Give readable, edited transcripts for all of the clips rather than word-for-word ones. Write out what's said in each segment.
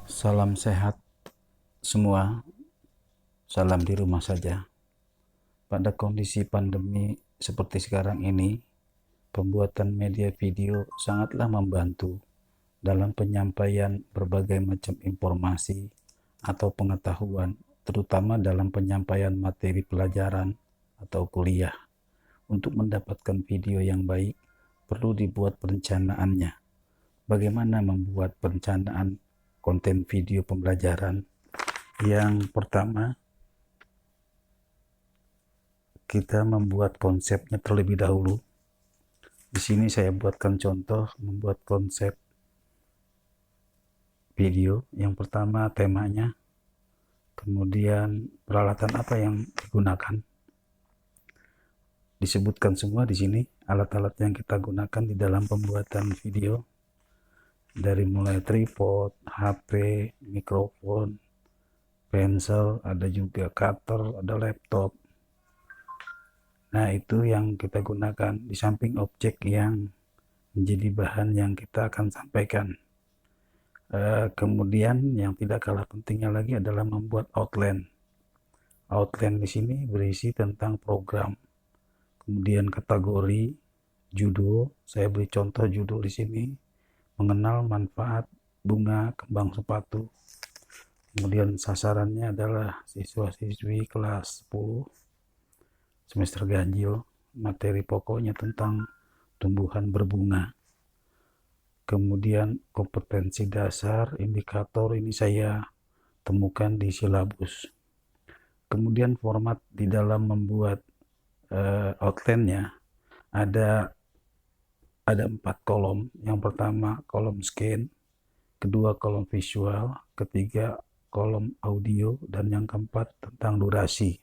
Salam sehat semua, salam di rumah saja. Pada kondisi pandemi seperti sekarang ini, pembuatan media video sangatlah membantu dalam penyampaian berbagai macam informasi atau pengetahuan, terutama dalam penyampaian materi pelajaran atau kuliah. Untuk mendapatkan video yang baik, perlu dibuat perencanaannya. Bagaimana membuat perencanaan konten video pembelajaran? Yang pertama, kita membuat konsepnya terlebih dahulu. Di sini saya buatkan contoh membuat konsep video. Yang pertama temanya, kemudian peralatan apa yang digunakan. Disebutkan semua di sini alat-alat yang kita gunakan di dalam pembuatan video. Dari mulai tripod, HP, mikrofon, pensel, ada juga cutter, ada laptop. Nah, itu yang kita gunakan di samping objek yang menjadi bahan yang kita akan sampaikan. Kemudian yang tidak kalah pentingnya lagi adalah membuat outline. Outline di sini berisi tentang program, kemudian kategori, judul. Saya beri contoh judul di sini, mengenal manfaat bunga kembang sepatu. Kemudian sasarannya adalah siswa-siswi kelas 10 semester ganjil. Materi pokoknya tentang tumbuhan berbunga. Kemudian kompetensi dasar, indikator ini saya temukan di silabus. Kemudian format di dalam membuat outline-nya ada 4 kolom. Yang pertama kolom scan, kedua kolom visual, ketiga kolom audio, dan yang keempat tentang durasi.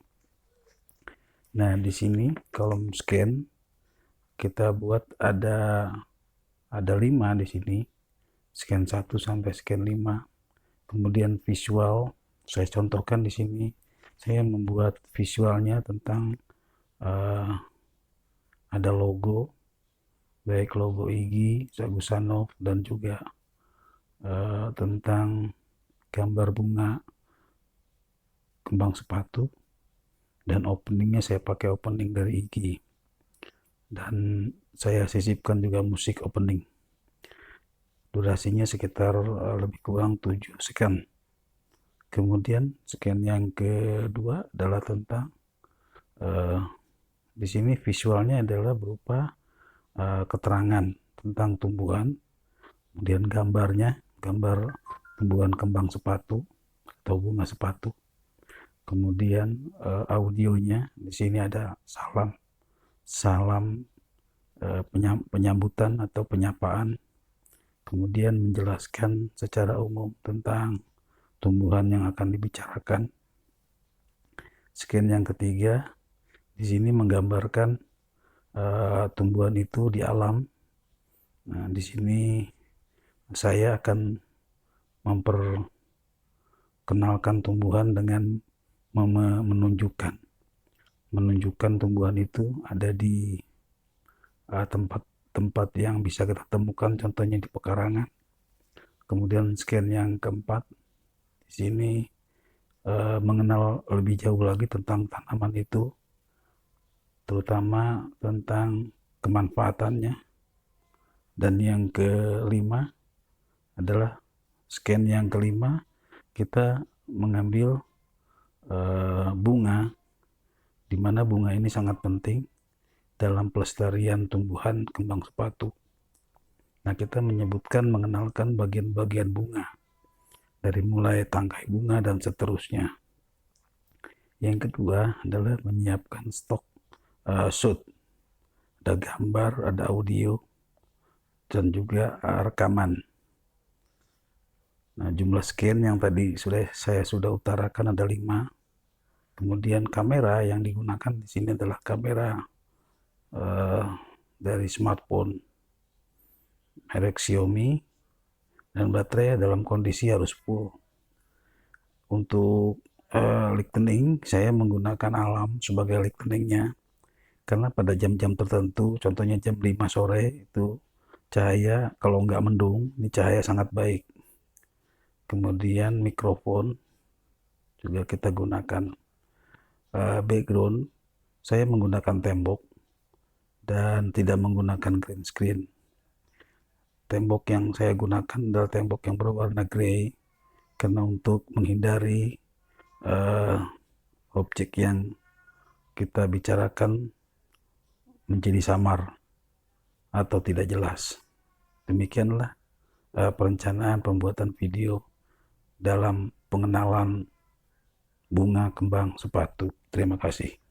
Nah, di sini kolom scan kita buat ada 5 di sini. Scan 1 sampai scan 5. Kemudian visual, saya contohkan di sini. Saya membuat visualnya tentang ada logo, baik logo IGI, Sagusanov, dan juga tentang gambar bunga kembang sepatu, dan openingnya saya pakai opening dari IGI, dan saya sisipkan juga musik opening. Durasinya sekitar lebih kurang 7 scan. Kemudian scan yang kedua adalah tentang di sini visualnya adalah berupa keterangan tentang tumbuhan, kemudian gambarnya gambar tumbuhan kembang sepatu atau bunga sepatu. Kemudian audionya di sini ada salam penyambutan atau penyapaan. Kemudian menjelaskan secara umum tentang tumbuhan yang akan dibicarakan. Scan yang ketiga di sini menggambarkan tumbuhan itu di alam. Nah, di sini saya akan memperkenalkan tumbuhan dengan menunjukkan tumbuhan itu ada di tempat yang bisa kita temukan, contohnya di pekarangan. Kemudian scan yang keempat di sini mengenal lebih jauh lagi tentang tanaman itu, terutama tentang kemanfaatannya. Dan yang kelima adalah scan yang kelima, kita mengambil bunga, di mana bunga ini sangat penting dalam pelestarian tumbuhan kembang sepatu. Nah, kita mengenalkan bagian-bagian bunga, dari mulai tangkai bunga dan seterusnya. Yang kedua adalah menyiapkan stok shoot. Ada gambar, ada audio, dan juga rekaman. Nah, jumlah scan yang tadi saya sudah utarakan ada 5. Kemudian kamera yang digunakan di sini adalah kamera dari smartphone merek Xiaomi, dan baterai dalam kondisi harus full. Untuk lightning, saya menggunakan alam sebagai lighteningnya, karena pada jam-jam tertentu, contohnya jam 5 sore, itu cahaya kalau nggak mendung, ini cahaya sangat baik. kemudian mikrofon juga kita gunakan. Background saya menggunakan tembok dan tidak menggunakan green screen. Tembok yang saya gunakan adalah tembok yang berwarna grey karena untuk menghindari objek yang kita bicarakan menjadi samar atau tidak jelas. Demikianlah perencanaan pembuatan video dalam pengenalan bunga kembang sepatu. Terima kasih.